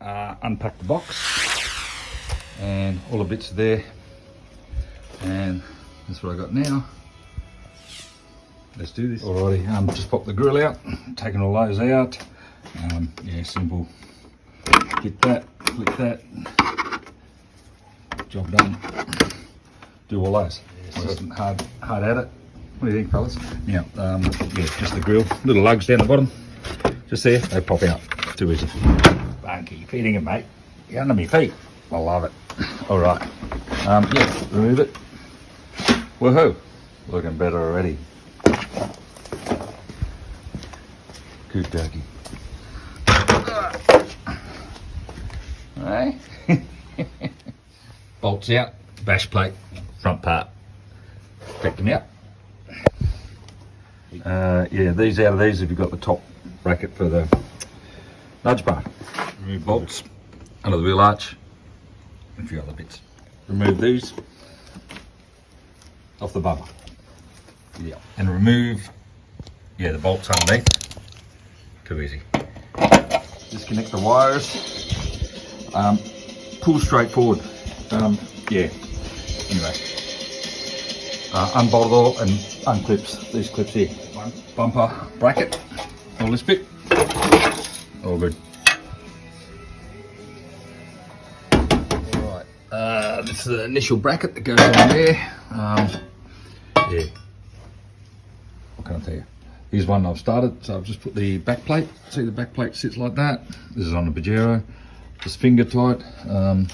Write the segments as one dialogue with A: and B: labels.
A: unpack the box, and all the bits are there, and that's what I got now. Let's do this. Alrighty, just pop the grill out, taking all those out. Yeah, simple. Get that, click that, job done. Do all those. Wasn't hard at it. What do you think, fellas? Now, yeah, just the grill, little lugs down the bottom, just there, they pop out. Too easy. Don't keep feeding it, mate. You're under my feet. I love it. All right. Yeah, remove it. Woohoo! Looking better already. Good doggy. Alright. Bolts out, bash plate, front part. Take them out. Yeah, these out of these if you've got the top bracket for the nudge bar. Remove bolts under the wheel arch and a few other bits. Remove these off the bumper. Yeah. And remove, yeah, the bolts underneath. Too easy. Disconnect the wires. Pull straight forward. Yeah. Anyway. Unbolt all and unclips these clips here. One bumper bracket. All this bit. All good. Alright. This is the initial bracket that goes on there. Yeah. What can I tell you? Here's one I've started, so I've just put the back plate. See, the back plate sits like that. This is on the Pajero, just finger tight. Got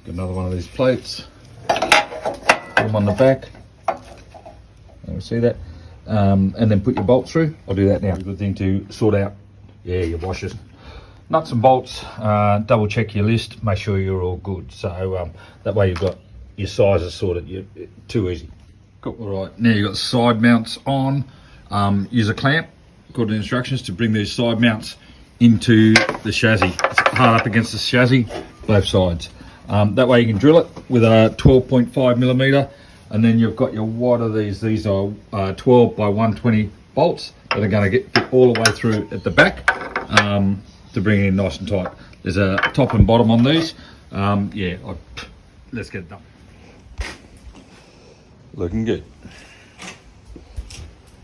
A: another one of these plates. Put them on the back. You see that? And then put your bolts through. I'll do that now. Good thing to sort out, yeah, your washers. Nuts and bolts, double check your list, make sure you're all good. So that way you've got your sizes sorted. Too easy. Cool. All right, now you've got side mounts on. Use a clamp, according to the instructions, to bring these side mounts into the chassis. It's hard up against the chassis, both sides. That way you can drill it with a 12.5mm, and then you've got your, what are these? These are 12 by 120 bolts that are going to get all the way through at the back to bring it in nice and tight. There's a top and bottom on these. Yeah, let's get it done. Looking good.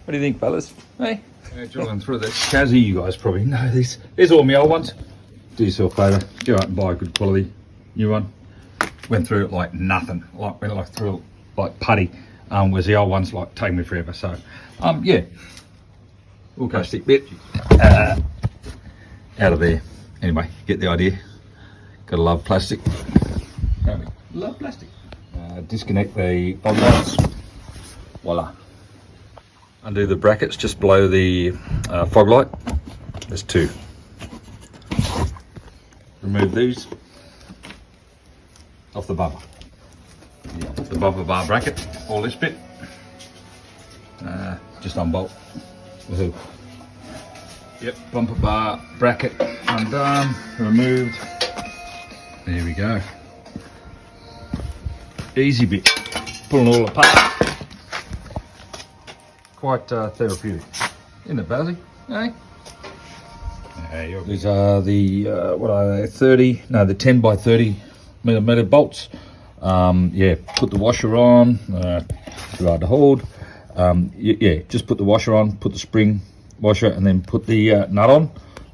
A: What do you think, fellas? Hey? Drilling through the chassis, you guys probably know this. Here's all my old ones. Do yourself a favour, go out and buy a good quality new one. Went through it like nothing, went through it like putty. Whereas the old ones like take me forever. So, yeah, plastic bit out of there. Anyway, get the idea. Gotta love plastic. Don't we? Love plastic. Disconnect the fog lights. Voila. Undo the brackets just below the fog light. There's two. Remove these off the bumper. Yeah, the bumper bar bracket. All this bit. Just unbolt. Woohoo. Yep, bumper bar bracket undone, removed. There we go. Easy bit. Pulling all apart. Quite therapeutic. Isn't it, Bazzy? Eh? These are the, what are they, 30, no, the 10 by 30mm bolts. Yeah, put the washer on, too hard to hold. Yeah, just put the washer on, put the spring washer, and then put the nut on.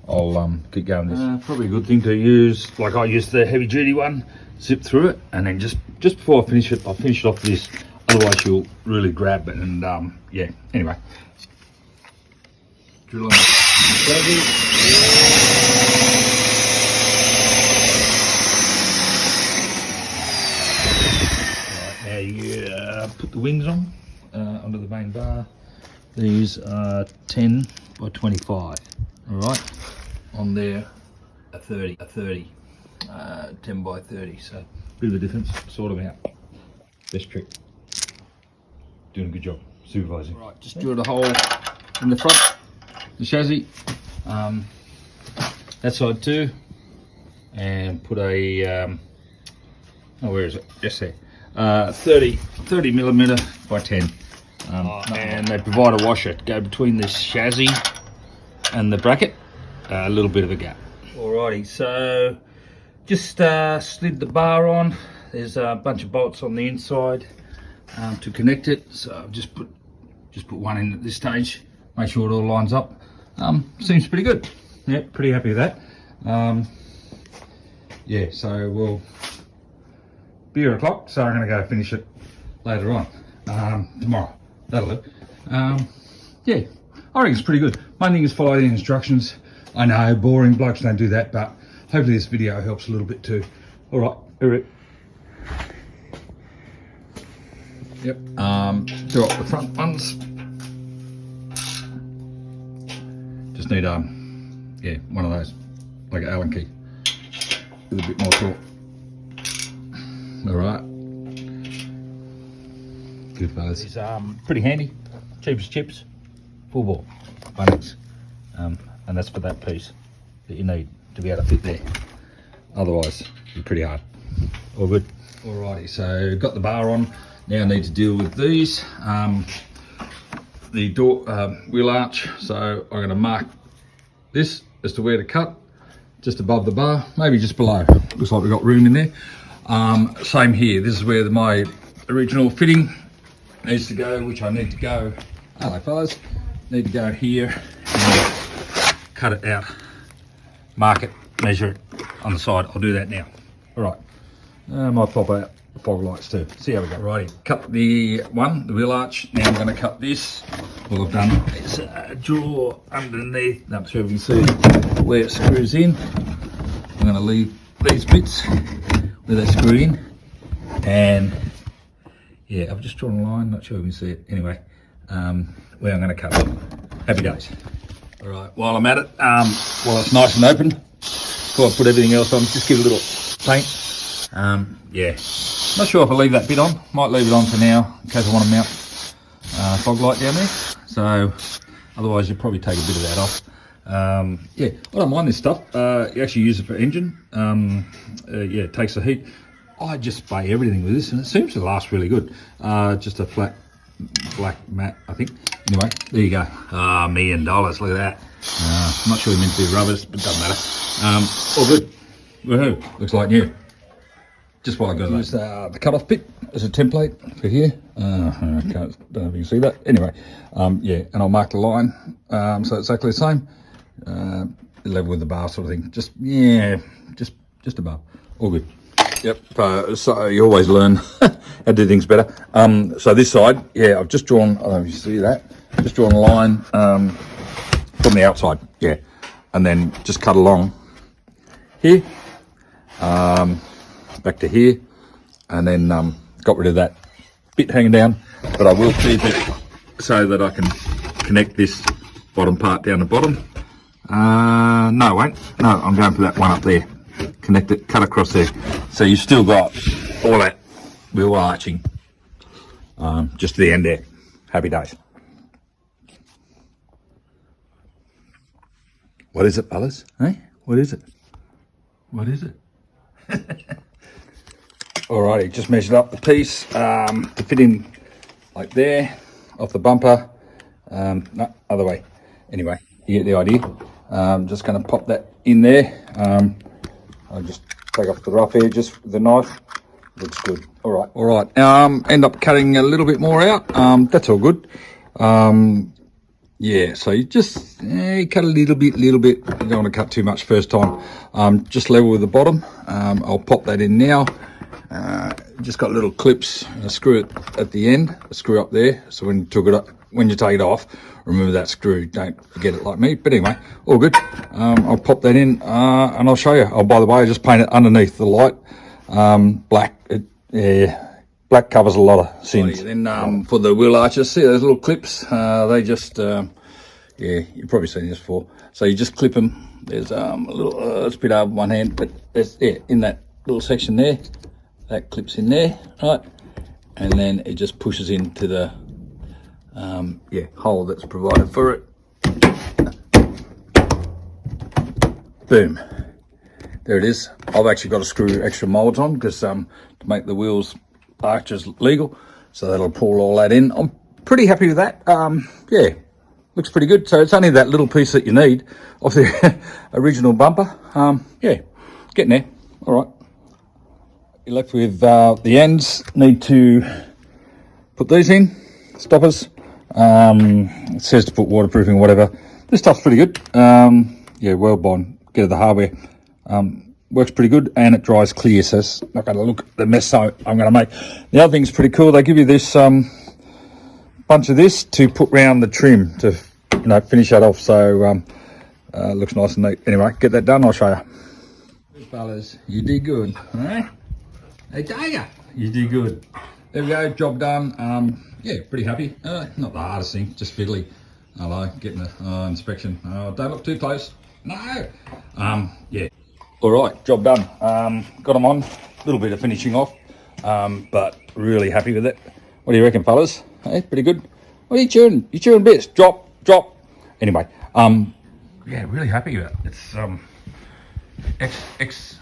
A: I'll keep going this. Probably a good thing to use, like I use the heavy duty one, zip through it, and then just before I finish it, I'll finish it off with this. Otherwise you'll really grab it, and yeah, anyway. Drill on the right, now you put the wings on, onto the main bar. These are 10 by 25, all right? On there, a 30, 10 by 30, so bit of a difference, sort them out. Best trick. Doing a good job, supervising. Right, just drill the hole in the front, the chassis, that side too, and put a, oh, where is it? Just there. 30mm by 10. And they provide a washer to go between this chassis and the bracket, a little bit of a gap. Alrighty, so just slid the bar on. There's a bunch of bolts on the inside to connect it. So I've just put one in at this stage. Make sure it all lines up. Seems pretty good. Yeah, pretty happy with that. Yeah, so we'll be o'clock. So I'm going to go finish it later on tomorrow. That'll do. Yeah, I reckon it's pretty good. Main thing is follow the instructions. I know, boring, blokes don't do that, but hopefully this video helps a little bit too. All right, Eric. Yep, do up the front ones. Just need, yeah, one of those, like an Allen key, with a bit more torque. All right. Good fellas. It's pretty handy, cheap as chips, full bore, Bunnings. And that's for that piece that you need to be able to fit there. Otherwise, it'd be pretty hard. All good. Alrighty, so got the bar on. Now I need to deal with these. The door wheel arch. So I'm going to mark this as to where to cut, just above the bar, maybe just below. Looks like we've got room in there. Same here. This is where my original fitting needs to go, which I need to go. Hello, fellas. Need to go here. And cut it out, mark it, measure it on the side. I'll do that now. All right, might pop out the fog lights too. See how we go. Righty, cut the wheel arch. Now I'm going to cut this. All I've done is draw underneath, up so we can see where it screws in. I'm going to leave these bits where they screw in, and yeah, I've just drawn a line. Not sure if you can see it. Anyway, where I'm going to cut it. Happy days. All right, while I'm at it, while it's nice and open, before I put everything else on, just give it a little paint. Yeah, not sure if I'll leave that bit on. Might leave it on for now, in case I want to mount fog light down there. So, otherwise you'll probably take a bit of that off. Yeah, I don't mind this stuff. You actually use it for engine. Yeah, it takes the heat. I just spray everything with this, and it seems to last really good. Just a flat black matte, I think. Anyway, there you go. $1 million, look at that. I'm not sure we meant to do rubbers, but it doesn't matter. All good. Woohoo, looks like new. Just while I got use the cut-off bit as a template for here. I don't know if you can see that. Anyway, yeah, and I'll mark the line so it's exactly the same. Level with the bar sort of thing. Just, yeah, just above. All good. Yep, so you always learn how to do things better. So this side, yeah, I've just drawn, I don't know if you see that, just drawn a line from the outside, yeah, and then just cut along here, back to here, and then got rid of that bit hanging down, but I will keep it so that I can connect this bottom part down the bottom. No, I won't. No, I'm going for that one up there. Connect it, cut across there. So you've still got all that wheel arching just to the end there. Happy days. What is it, fellas? Hey, what is it? What is it? Alrighty, just measured up the piece to fit in like there, off the bumper. No, other way. Anyway, you get the idea. Just going to pop that in there. I'll just take off the rough edges with the knife. Looks good. All right. End up cutting a little bit more out. That's all good. Yeah, so you just cut a little bit. You don't want to cut too much first time. Just level with the bottom. I'll pop that in now. Just got little clips. Screw it at the end. Screw up there. So when you take it off, remember that screw. Don't forget it like me. But anyway, all good. I'll pop that in and I'll show you. Oh, by the way, I just painted underneath the light black. Black covers a lot of sins. Then for the wheel arches, see those little clips? They just, yeah, you've probably seen this before. So you just clip them. There's a little, it's a bit over one hand, but there's, yeah, in that little section there, that clips in there, right? And then it just pushes into the, yeah, hole that's provided for it. Boom. There it is. I've actually got to screw extra molds on because to make the wheels arches legal, so that'll pull all that in. I'm pretty happy with that. Yeah, looks pretty good. So it's only that little piece that you need of the original bumper. Yeah, getting there. All right. You're left with the ends. Need to put these in, stoppers. It says to put waterproofing or whatever. This stuff's pretty good. Yeah, well bond. Get it the hardware. Works pretty good, and it dries clear, so it's not going to look at the mess I'm going to make. The other thing's pretty cool. They give you this bunch of this to put round the trim to, you know, finish that off. So looks nice and neat. Anyway, get that done. I'll show you. Fellas, you did good, all right? Hey, Tiger, you did good. There we go, job done. Yeah, pretty happy. Not the hardest thing, just fiddly. Hello, getting the inspection. Don't look too close. No. Yeah. All right, job done. Got them on. A little bit of finishing off, but really happy with it. What do you reckon, fellas? Hey, pretty good. What are you chewing? You chewing bits? Drop. Anyway, yeah, really happy with it. It's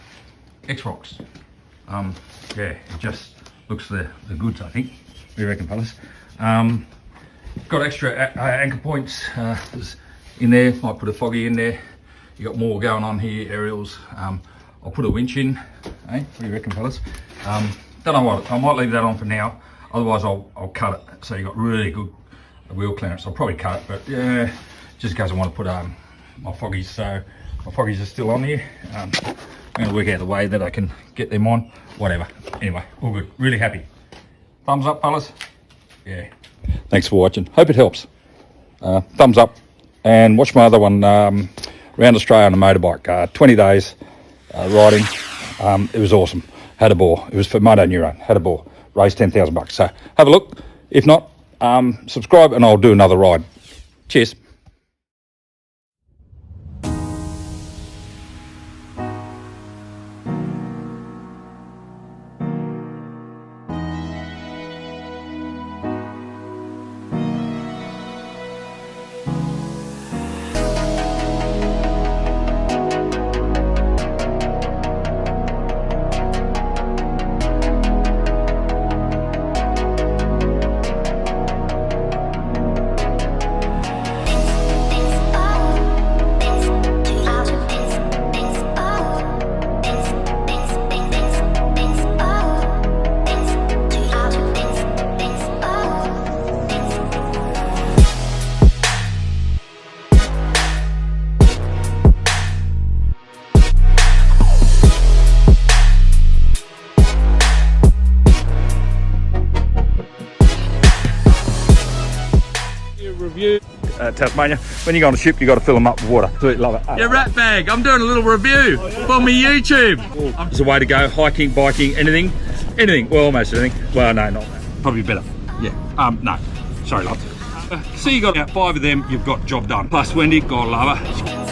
A: XROX. Yeah, it just looks the goods, I think. What do you reckon, fellas? Got extra anchor points in there. Might put a foggy in there. You got more going on here, aerials. I'll put a winch in. Hey, what do you reckon, fellas? Don't know what. I might leave that on for now. Otherwise, I'll cut it. So you got really good wheel clearance. I'll probably cut it, but yeah, just in case I want to put my foggies. So my foggies are still on here. I'm going to work out the way that I can get them on. Whatever. Anyway, all good. Really happy. Thumbs up, fellas. Yeah. Thanks for watching. Hope it helps. Thumbs up, and watch my other one. Around Australia on a motorbike, 20 days riding. It was awesome. Had a ball. It was for Moto Neuro. Had a ball. Raised $10,000. So have a look. If not, subscribe and I'll do another ride. Cheers.
B: Review.
A: Tasmania, when you go on a ship, you got to fill them up with water. So love it.
B: Yeah, rat bag. I'm doing a little review for my YouTube.
A: It's a way to go, hiking, biking, anything. Well, almost anything. Well, no, not that. Probably better. Yeah. No. Sorry, love. See, you got about 5 of them. You've got job done. Plus Wendy, God love her.